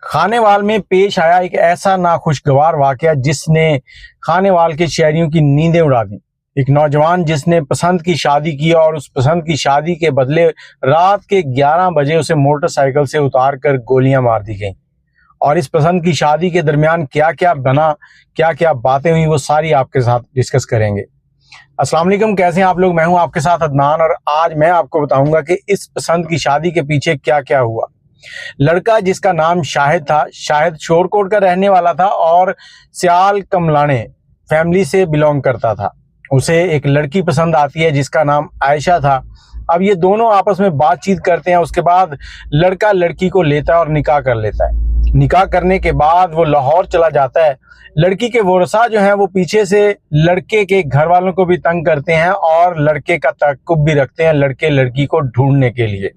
खानेवाल में पेश आया एक ऐसा नाखुशगवार वाकया जिसने खानेवाल के शहरियों की नींदें उड़ा दी। एक नौजवान जिसने पसंद की शादी की और उस पसंद की शादी के बदले रात के 11 बजे उसे मोटरसाइकिल से उतार कर गोलियां मार दी गईं। और इस पसंद की शादी के दरमियान क्या क्या बना, क्या क्या बातें हुई, वो सारी आपके साथ डिस्कस करेंगे। अस्सलाम वालेकुम, कैसे हैं आप लोग? मैं हूं आपके साथ अदनान और आज मैं आपको बताऊंगा कि इस पसंद की शादी के पीछे क्या क्या हुआ। लड़का जिसका नाम शाहिद था, शाहिद शोरकोट का रहने वाला था और सियाल कमलाने फैमिली से बिलोंग करता था। उसे एक लड़की पसंद आती है जिसका नाम आयशा था। अब ये दोनों आपस में बातचीत करते हैं। उसके बाद लड़का लड़की को लेता है और निकाह कर लेता है। निकाह करने के बाद वो लाहौर चला जाता है। लड़की के वारसा जो हैं वो पीछे से लड़के के घर वालों को भी तंग करते हैं और लड़के का तअक्कुब भी रखते हैं लड़के लड़की को ढूंढने के लिए।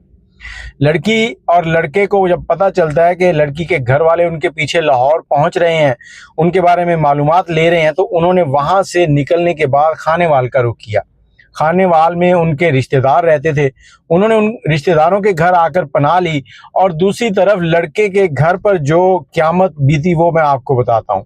लड़की और लड़के को जब पता चलता है कि लड़की के घर वाले उनके पीछे लाहौर पहुंच रहे हैं, उनके बारे में मालूमात ले रहे हैं, तो उन्होंने वहां से निकलने के बाद खानेवाल का रुख किया। खानेवाल में उनके रिश्तेदार रहते थे। उन्होंने उन रिश्तेदारों के घर आकर पनाह ली और दूसरी तरफ लड़के के घर पर जो क़यामत बीती वो मैं आपको बताता हूँ।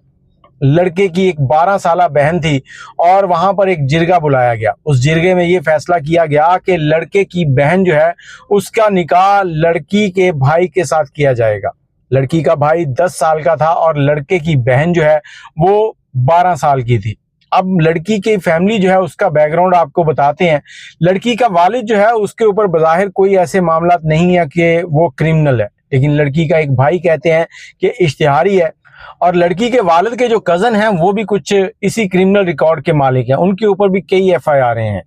लड़के की एक 12 साला बहन थी और वहां पर एक जिरगा बुलाया गया। उस जिरगे में ये फैसला किया गया कि लड़के की बहन जो है उसका निकाह लड़की के भाई के साथ किया जाएगा। लड़की का भाई 10 साल का था और लड़के की बहन जो है वो 12 साल की थी। अब लड़की की फैमिली जो है उसका बैकग्राउंड आपको बताते हैं। लड़की का वालिद जो है उसके ऊपर बज़ाहिर कोई ऐसे मामला नहीं है कि वो क्रिमिनल है, लेकिन लड़की का एक भाई कहते हैं कि इश्तिहारी है और लड़की के वालिद के जो कजन हैं वो भी कुछ इसी क्रिमिनल रिकॉर्ड के मालिक हैं। उनके ऊपर भी कई FIR हैं।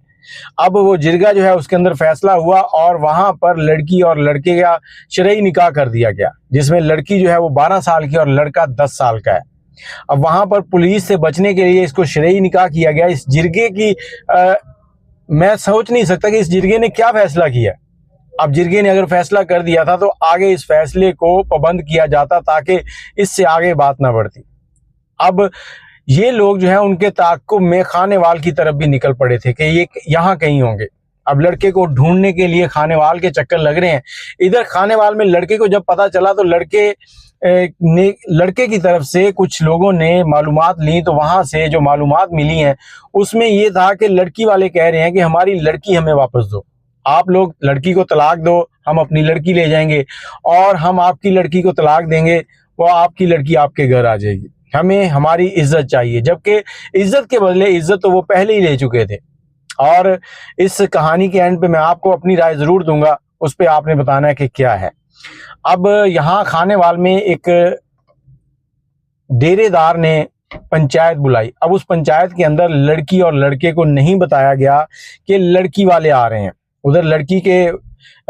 अब वो जिरगा जो है उसके अंदर फैसला हुआ और वहां पर लड़की और लड़के का शरई निकाह कर दिया गया, जिसमें लड़की जो है वो 12 साल की और लड़का 10 साल का है। अब वहां पर पुलिस से बचने के लिए इसको शरई निकाह किया गया। इस जिरगे की मैं सोच नहीं सकता कि इस जिरगे ने क्या फैसला किया। अब जिरगे ने अगर फैसला कर दिया था तो आगे इस फैसले को पाबंद किया जाता ताकि इससे आगे बात ना बढ़ती। अब ये लोग जो है उनके ताक़्क़ुब में खानेवाल की तरफ भी निकल पड़े थे कि ये यहाँ कहीं होंगे। अब लड़के को ढूंढने के लिए खानेवाल के चक्कर लग रहे हैं। इधर खानेवाल में लड़के को जब पता चला तो लड़के की तरफ से कुछ लोगों ने मालूमात ली, तो वहां से जो मालूमात मिली हैं उसमें ये था कि लड़की वाले कह रहे हैं कि हमारी लड़की हमें वापस दो, आप लोग लड़की को तलाक दो, हम अपनी लड़की ले जाएंगे और हम आपकी लड़की को तलाक देंगे, वो आपकी लड़की आपके घर आ जाएगी, हमें हमारी इज्जत चाहिए। जबकि इज्जत के बदले इज्जत तो वो पहले ही ले चुके थे। और इस कहानी के एंड पे मैं आपको अपनी राय जरूर दूंगा, उस पर आपने बताना है कि क्या है। अब यहाँ खानेवाल में एक डेरेदार ने पंचायत बुलाई। अब उस पंचायत के अंदर लड़की और लड़के को नहीं बताया गया कि लड़की वाले आ रहे हैं। उधर लड़की के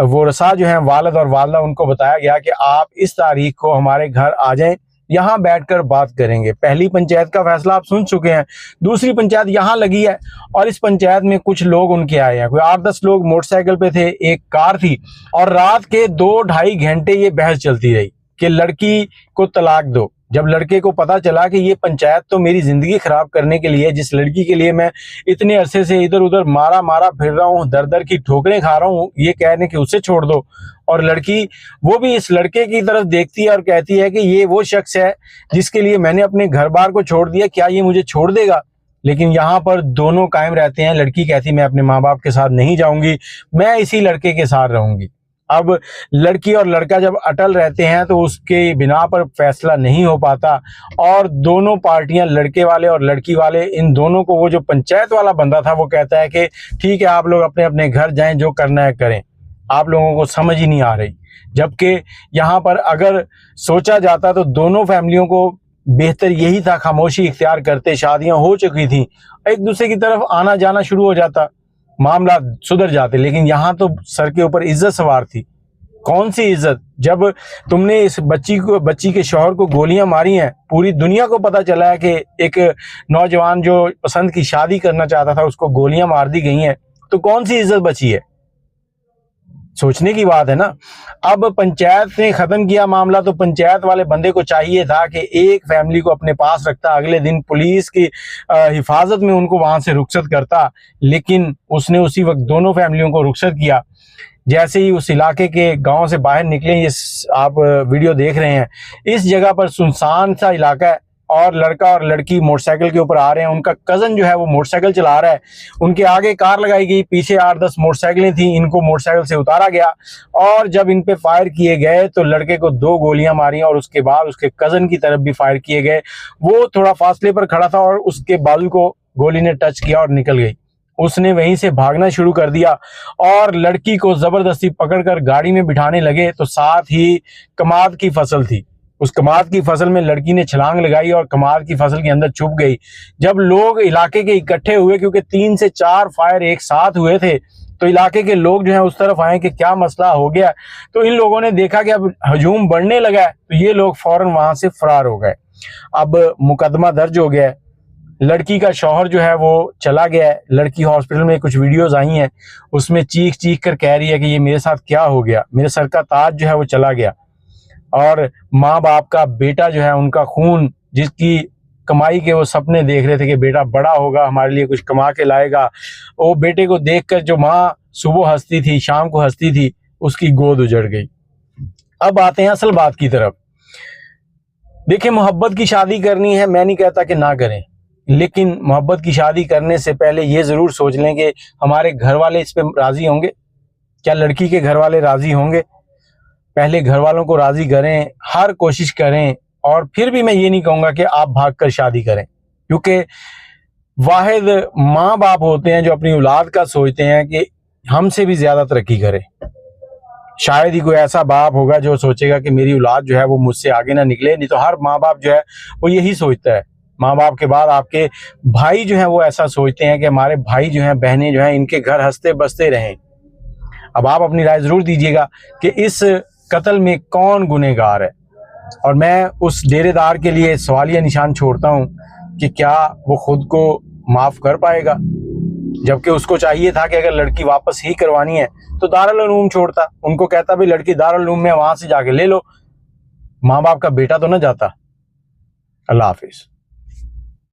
वारसा जो हैं वालिद और वालदा, उनको बताया गया कि आप इस तारीख को हमारे घर आ जाएं, यहाँ बैठकर बात करेंगे। पहली पंचायत का फैसला आप सुन चुके हैं, दूसरी पंचायत यहाँ लगी है और इस पंचायत में कुछ लोग उनके आए हैं। कोई 8-10 लोग मोटरसाइकिल पे थे, एक कार थी और रात के 2-2.5 घंटे ये बहस चलती रही कि लड़की को तलाक दो। जब लड़के को पता चला कि ये पंचायत तो मेरी जिंदगी खराब करने के लिए, जिस लड़की के लिए मैं इतने अरसे से इधर उधर मारा फिर रहा हूँ, दर दर की ठोकरें खा रहा हूँ, ये कहने कि उसे छोड़ दो। और लड़की वो भी इस लड़के की तरफ देखती है और कहती है कि ये वो शख्स है जिसके लिए मैंने अपने घर बार को छोड़ दिया, क्या ये मुझे छोड़ देगा? लेकिन यहाँ पर दोनों कायम रहते हैं। लड़की कहती मैं अपने माँ बाप के साथ नहीं जाऊंगी, मैं इसी लड़के के साथ रहूंगी। अब लड़की और लड़का जब अटल रहते हैं तो उसके बिना पर फैसला नहीं हो पाता और दोनों पार्टियां, लड़के वाले और लड़की वाले, इन दोनों को वो जो पंचायत वाला बंदा था वो कहता है कि ठीक है, आप लोग अपने अपने घर जाएं, जो करना है करें, आप लोगों को समझ ही नहीं आ रही। जबकि यहाँ पर अगर सोचा जाता तो दोनों फैमिलियों को बेहतर यही था खामोशी इख्तियार करते, शादियां हो चुकी थी, एक दूसरे की तरफ आना जाना शुरू हो जाता, मामला सुधर जाते। लेकिन यहाँ तो सर के ऊपर इज्जत सवार थी। कौन सी इज्जत? जब तुमने इस बच्ची के शौहर को गोलियां मारी हैं, पूरी दुनिया को पता चला है कि एक नौजवान जो पसंद की शादी करना चाहता था उसको गोलियां मार दी गई हैं, तो कौन सी इज्जत बची है? सोचने की बात है ना। अब पंचायत ने खत्म किया मामला, तो पंचायत वाले बंदे को चाहिए था कि एक फैमिली को अपने पास रखता, अगले दिन पुलिस की हिफाजत में उनको वहां से रुखसत करता, लेकिन उसने उसी वक्त दोनों फैमिलियों को रुखसत किया। जैसे ही उस इलाके के गांव से बाहर निकले, ये आप वीडियो देख रहे हैं, इस जगह पर सुनसान सा इलाका है और लड़का और लड़की मोटरसाइकिल के ऊपर आ रहे हैं। उनका कज़न जो है वो मोटरसाइकिल चला रहा है, उनके आगे कार लगाई गई, पीछे 8-10 मोटरसाइकिलें थी, इनको मोटरसाइकिल से उतारा गया और जब इन पे फायर किए गए तो लड़के को 2 गोलियां मारी और उसके बाद उसके कज़न की तरफ भी फायर किए गए। वो थोड़ा फासले पर खड़ा था और उसके बाजू को गोली ने टच किया और निकल गई। उसने वहीं से भागना शुरू कर दिया और लड़की को जबरदस्ती पकड़कर गाड़ी में बिठाने लगे। तो साथ ही कमाद की फसल थी, उस कमाद की फसल में लड़की ने छलांग लगाई और कमाद की फसल के अंदर छुप गई। जब लोग इलाके के इकट्ठे हुए, क्योंकि 3 से 4 फायर एक साथ हुए थे, तो इलाके के लोग जो है उस तरफ आए कि क्या मसला हो गया। तो इन लोगों ने देखा कि अब हजूम बढ़ने लगा है, तो ये लोग फौरन वहां से फरार हो गए। अब मुकदमा दर्ज हो गया है, लड़की का शौहर जो है वो चला गया है। लड़की हॉस्पिटल में कुछ वीडियोस आई हैं, उसमें चीख चीख कर कह रही है कि ये मेरे साथ क्या हो गया, मेरे सर का ताज जो है वो चला गया। और माँ बाप का बेटा जो है, उनका खून, जिसकी कमाई के वो सपने देख रहे थे कि बेटा बड़ा होगा, हमारे लिए कुछ कमा के लाएगा, वो बेटे को देखकर जो माँ सुबह हंसती थी, शाम को हंसती थी, उसकी गोद उजड़ गई। अब आते हैं असल बात की तरफ। देखिए, मोहब्बत की शादी करनी है, मैं नहीं कहता कि ना करें, लेकिन मोहब्बत की शादी करने से पहले ये ज़रूर सोच लें कि हमारे घर वाले इस पे राज़ी होंगे, क्या लड़की के घर वाले राज़ी होंगे। पहले घर वालों को राज़ी करें, हर कोशिश करें, और फिर भी मैं ये नहीं कहूँगा कि आप भागकर शादी करें, क्योंकि वाहिद माँ बाप होते हैं जो अपनी औलाद का सोचते हैं कि हमसे भी ज़्यादा तरक्की करे। शायद ही कोई ऐसा बाप होगा जो सोचेगा कि मेरी औलाद जो है वो मुझसे आगे ना निकले, नहीं तो हर माँ बाप जो है वो यही सोचता है। माँ बाप के बाद आपके भाई जो हैं वो ऐसा सोचते हैं कि हमारे भाई जो हैं, बहनें जो हैं, इनके घर हंसते बसते रहें। अब आप अपनी राय ज़रूर दीजिएगा कि इस कत्ल में कौन गुनहगार है, और मैं उस डेरेदार के लिए सवालिया निशान छोड़ता हूँ कि क्या वो खुद को माफ़ कर पाएगा, जबकि उसको चाहिए था कि अगर लड़की वापस ही करवानी है तो दारुल उलूम छोड़ता, उनको कहता भी लड़की दारुल उलूम में वहाँ से जाके ले लो, माँ बाप का बेटा तो ना जाता। अल्लाह हाफिज़।